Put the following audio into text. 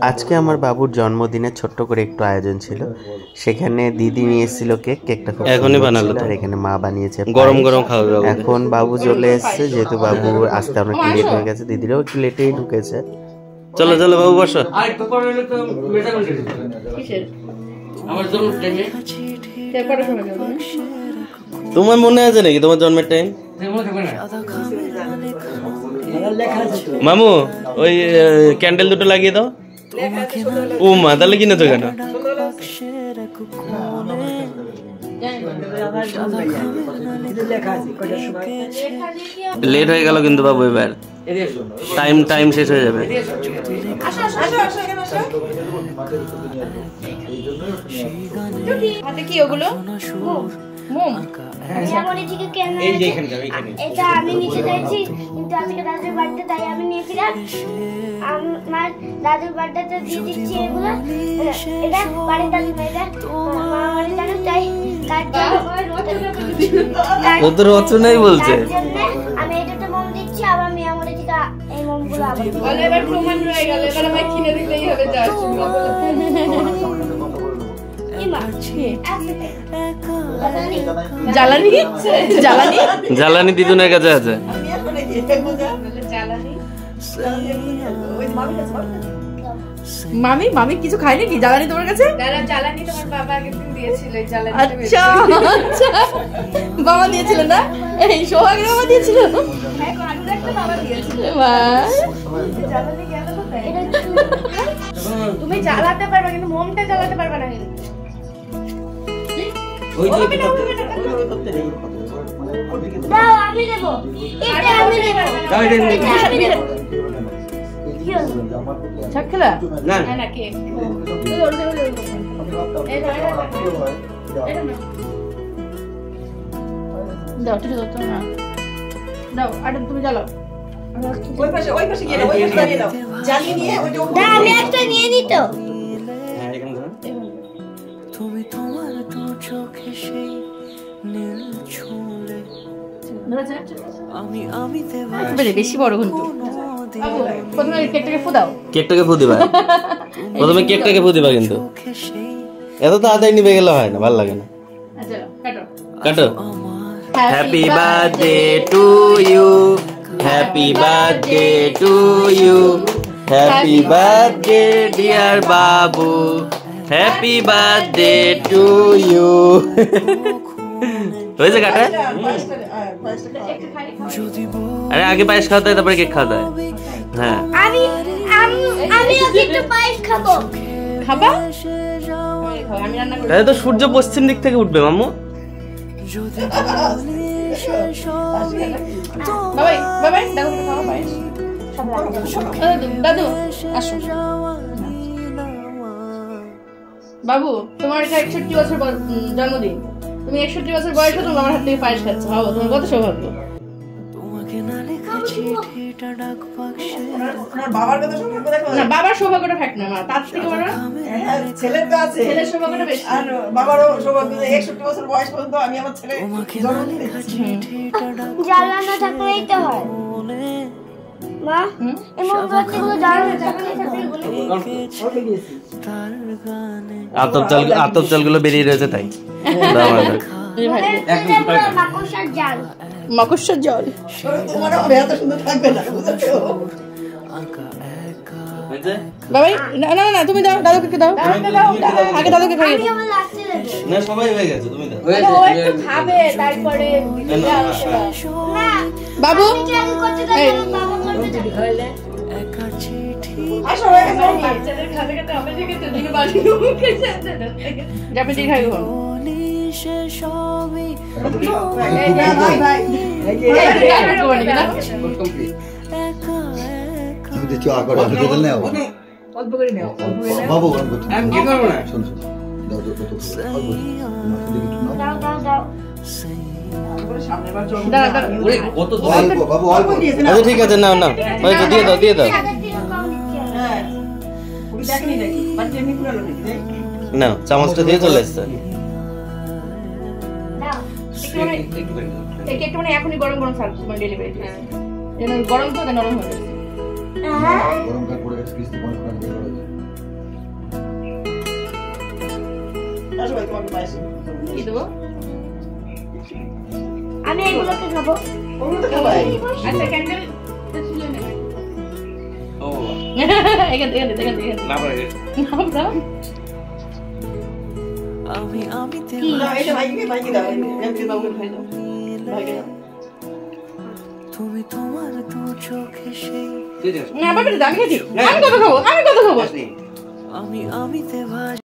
আজকে আমার বাবুর জন্মদিনে ছোট্ট করে একটু আয়োজন ছিল। সেখানে দিদি নিয়ে এসেছিল কেকটা খুব এখনই বানালো, আর এখানে মা বানিয়েছে গরম গরম খাওয়া। এখন বাবু চলে এসেছে, যেহেতু বাবু আসতে অনেক লেট হয়ে গেছে, দিদিরাও একটু লেটেই ঢুকেছে। চলো চলো বাবু বসো। তোমার মনে আছে নাকি তোমার জন্মের টাইম? মামু ওই ক্যান্ডেল দুটো লাগিয়ে দাও। ও মা, তাহলে কিনেছো কেন? লেট হয়ে গেল কিন্তু বাবু, এবার টাইম শেষ হয়ে যাবে। কি ওগুলো? এটা আমি নিচে যাচ্ছি, কিন্তু আজকে দাদুর বার্থডে তাই আমি নিয়েছিলাম। আমার দাদুর বার্থডেতে দিয়ে দিচ্ছি এগুলো। এটা বাড়ির দাদু না, এটা মামার দাদু, তাই ওদের রচনাই বলছে। আমি এটাতে মোম দিচ্ছি, আবার মেয়ে আমার থেকে এই মোমগুলো আবার এবার প্রমাণ রয়ে গেল, এবার আমায় কিনে দিতেই হবে। জ্বালানি জ্বালানি জ্বালানি দিদুনের কাছে আছে। মামি মামি কিছু খায় নাকি? জ্বালানি তোমার কাছে? জ্বালানি তোমার বাবা আগের দিন দিয়েছিল। আচ্ছা আচ্ছা, বাবা দিয়েছিল না? এই সোহাগের বাবা দিয়েছিল। তুমি জ্বালাতে পারবে, কিন্তু মোমটা জ্বালাতে পারবে না। আমি দেবো, এটা আমি দেবো। ছাকলা না না কেক দাও, ঠিক আছে না দাও। আর তুমি জ্বালাও। ওই পাশে গিয়ে দাও, ওই পাশে দাঁড়িয়ে দাও। জ্বালিয়ে নিয়ে ওটা না, আমি একটা নিয়ে নিত। হ্যাঁ, এখানে ধরো। তুমি তোমার দু চোখে সেই নীল ছুঁলে আমি বেশি বড় কিন্তু। প্রথমে কেকটাকে ফু দাও। কেকটাকে ফু দিবা। প্রথমে কেকটাকে ফু দিবা, কিন্তু এত তাড়াতাড়ি নিভে গেলে হয় না, ভালো লাগে না। আচ্ছা কাটো কাটো। Happy birthday to you, happy birthday to you, happy birthday dear Babu, happy birthday to you. হয়েছে কাটা? আরে আগে পায়েস খাওয়াতে হয়, তারপরে কেক খাওয়াতে হয়। হ্যাঁ আমি একটু পায়েস খাবো। খাবা? আমি রান্না করি। তাহলে তো সূর্য পশ্চিম দিক থেকে উঠবে মামু। বাবাই বাবাই দাদু খাওয়া পায়েস। দাদু আসো। বাবু তোমার এটা 61 বছর জন্মদিন, তুমি 61 বছর বয়সে তুমি আমার হাত থেকে পায়েস খাচ্ছ। বাবা তোমার কত সৌভাগ্য। না, বাবার সৌভাগ্যটা থাক না, মা তার থেকে বড় ছেলের তো আছে। ছেলের সৌভাগ্যটা বেশি, আর বাবারও সৌভাগ্য 61 বছর বয়স পর্যন্ত আমি আমার ছেলে জন্মদিন দিচ্ছি। জ্বালানো থাকলেই তো হয় মা, এমন বাচ্চাগুলো জ্বালানো থাকলেই আতপ চালগুলো বেরিয়ে রয়েছে তাই। মাকড়সার জল বাবাই। না না না, তুমি দাও, দাদুকে দাও, আগে দাদুকে খাইয়ে দাও। না সবাই হয়ে গেছে, তুমি দাও। ও একটু খাবে তারপরে বাবু। আসো বাচ্চাদের খাবে খেতে হবে, ঠিক আছে? দিকে বাড়ি মুখে যাবে দিয়ে খাইবো। অল্প করে নেও বাবু। আমি কি করবো না, শুন শুন আচ্ছা ঠিক আছে, নাও নাও, দিয়ে দাও দিয়ে দাও। না চামচটা দিয়ে চলে এসছে। এখনই গরম গরম সার্ভিস মানে ডেলিভারি। গরম তো নরম হয়ে গেছে। সবাই তোমাকে পায়েস কি দেবো? আমি এগুলোকে খাবো। ওগুলো তো খাবাই। আচ্ছা ক্যান্ডেল ও এখান থেকে না পারে আমি আমি তে না এটা ভাইকে দাও এমনি বাবুকে খাই দাও ভাইকে দাও তুমি তোমার দু চোখে সেই না বাবা আমি খেয়েছি। আমি কত খাবো? আমি তে ভাজ